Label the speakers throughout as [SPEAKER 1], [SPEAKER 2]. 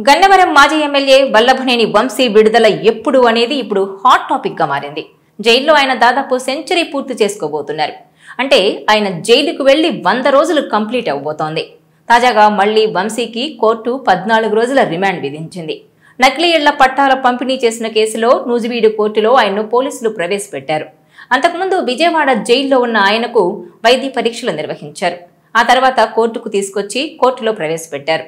[SPEAKER 1] గన్నవరం మాజీ ఎమ్మెల్యే వల్లభనేని వంశీ విడుదల ఎప్పుడు అనేది ఇప్పుడు హాట్ టాపిక్ గా మారింది. జైల్లో ఆయన దాదాపు సెంచరీ పూర్తి చేసుకోబోతున్నారు. అంటే ఆయన జైలుకు వెళ్లి 100 రోజులు కంప్లీట్ అవబోతోంది. తాజాగా మళ్లీ వంశీకి కోర్టు 14 రోజుల రిమాండ్ విధించింది. నకిలీ ఇళ్ల పట్టాల పంపిణీ చేసిన కేసులో నూజివీడు కోర్టులో ఆయన్ను పోలీసులు ప్రవేశపెట్టారు. అంతకుముందు విజయవాడ జైల్లో ఉన్న ఆయనకు వైద్య పరీక్షలు నిర్వహించారు. ఆ తర్వాత కోర్టుకు తీసుకొచ్చి కోర్టులో ప్రవేశపెట్టారు.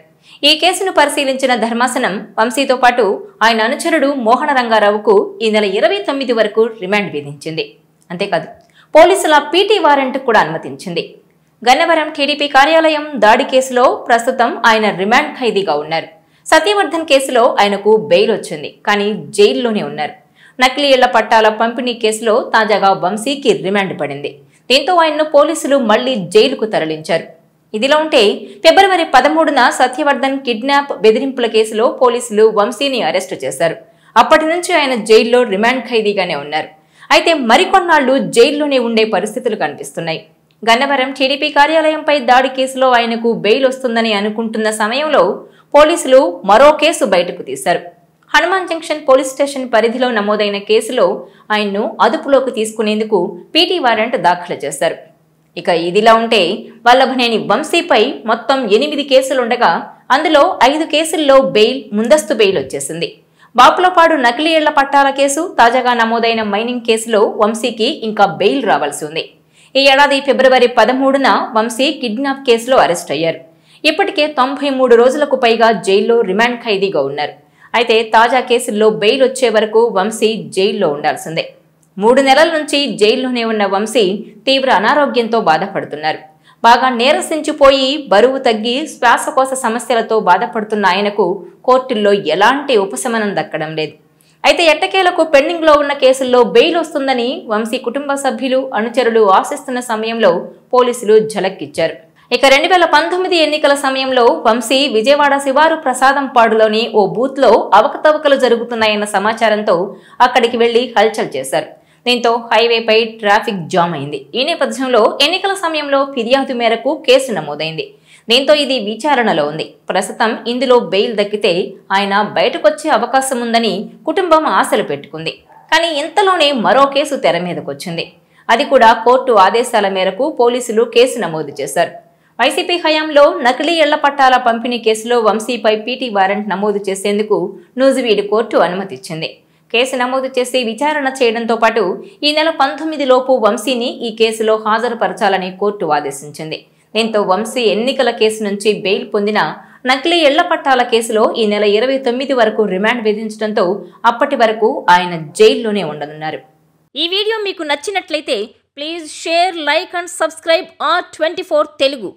[SPEAKER 1] ఈ కేసును పరిశీలించిన ధర్మాసనం వంశీతో పాటు ఆయన అనుచరుడు మోహన రంగారావుకు ఈ నెల 29 వరకు రిమాండ్ విధించింది. అంతేకాదు పోలీసుల పీటీ వారెంట్ కూడా అనుమతించింది. గన్నవరం టీడీపీ కార్యాలయం దాడి కేసులో ప్రస్తుతం ఆయన రిమాండ్ ఖైదీగా ఉన్నారు. సత్యవర్ధన్ కేసులో ఆయనకు బెయిల్ వచ్చింది, కానీ జైల్లోనే ఉన్నారు. నకిలీ ఇళ్ల పట్టాల పంపిణీ కేసులో తాజాగా వంశీకి రిమాండ్ పడింది. దీంతో ఆయన్ను పోలీసులు మళ్లీ జైలుకు తరలించారు. ఇదిలా ఉంటే ఫిబ్రవరి 13న సత్యవర్ధన్ కిడ్నాప్ బెదిరింపుల కేసులో పోలీసులు వంశీని అరెస్టు చేశారు. అప్పటి నుంచి ఆయన జైల్లో రిమాండ్ ఖైదీగానే ఉన్నారు. అయితే మరికొన్నాళ్లు జైల్లోనే ఉండే పరిస్థితులు కనిపిస్తున్నాయి. గన్నవరం టీడీపీ కార్యాలయంపై దాడి కేసులో ఆయనకు బెయిల్ వస్తుందని అనుకుంటున్న సమయంలో పోలీసులు మరో కేసు బయటకు తీశారు. హనుమాన్ జంక్షన్ పోలీస్ స్టేషన్ పరిధిలో నమోదైన కేసులో ఆయన్ను అదుపులోకి తీసుకునేందుకు పీటీ వారెంట్ దాఖలు చేశారు. ఇక ఇదిలా ఉంటే వల్లభనేని వంశీపై మొత్తం 8 కేసులుండగా అందులో 5 కేసుల్లో బెయిల్, ముందస్తు బెయిల్ వచ్చేసింది. బాపులపాడు నకిలీ ఇళ్ల పట్టాల కేసు, తాజాగా నమోదైన మైనింగ్ కేసులో వంశీకి ఇంకా బెయిల్ రావాల్సి ఉంది. ఈ ఏడాది ఫిబ్రవరి 13న వంశీ కిడ్నాప్ కేసులో అరెస్ట్ అయ్యారు. ఇప్పటికే 93 రోజులకు పైగా జైల్లో రిమాండ్ ఖైదీగా ఉన్నారు. అయితే తాజా కేసుల్లో బెయిల్ వచ్చే వరకు వంశీ జైల్లో ఉండాల్సిందే. 3 నెలల నుంచి జైల్లోనే ఉన్న వంశీ తీవ్ర అనారోగ్యంతో బాధపడుతున్నారు. బాగా నీరసించిపోయి బరువు తగ్గి శ్వాసకోశ సమస్యలతో బాధపడుతున్న ఆయనకు కోర్టుల్లో ఎలాంటి ఉపశమనం దక్కడం లేదు. అయితే ఎట్టకేలకు పెండింగ్లో ఉన్న కేసుల్లో బెయిల్ వస్తుందని వంశీ కుటుంబ సభ్యులు, అనుచరులు ఆశిస్తున్న సమయంలో పోలీసులు ఝలక్కిచ్చారు. ఇక 2019 ఎన్నికల సమయంలో వంశీ విజయవాడ శివారు ప్రసాదంపాడులోని ఓ బూత్లో అవకతవకలు జరుగుతున్నాయన్న సమాచారంతో అక్కడికి వెళ్లి హల్చల్ చేశారు. దీంతో హైవేపై ట్రాఫిక్ జామ్ అయింది. ఈ నేపథ్యంలో ఎన్నికల సమయంలో ఫిర్యాదు మేరకు కేసు నమోదైంది. దీంతో ఇది విచారణలో ఉంది. ప్రస్తుతం ఇందులో బెయిల్ దక్కితే ఆయన బయటకొచ్చే అవకాశం ఉందని కుటుంబం ఆశలు పెట్టుకుంది. కానీ ఇంతలోనే మరో కేసు తెర మీదకొచ్చింది. అది కూడా కోర్టు ఆదేశాల మేరకు పోలీసులు కేసు నమోదు చేశారు. వైసీపీ హయాంలో నకిలీ ఇళ్ల పట్టాల పంపిణీ కేసులో వంశీపై పీటీ వారెంట్ నమోదు చేసేందుకు నూజివీడు కోర్టు అనుమతిచ్చింది. కేసు నమోదు చేసి విచారణ చేయడంతో పాటు ఈ నెల 19 లోపు వంశీని ఈ కేసులో హాజరుపరచాలని కోర్టు ఆదేశించింది. దీంతో వంశీ ఎన్నికల కేసు నుంచి బెయిల్ పొందిన నకిలీ ఇళ్ల పట్టాల కేసులో ఈ నెల 29 వరకు రిమాండ్ విధించడంతో అప్పటి వరకు ఆయన జైల్లోనే ఉండనున్నారు. ఈ వీడియో మీకు నచ్చినట్లయితే please share, like and subscribe R24 Telugu.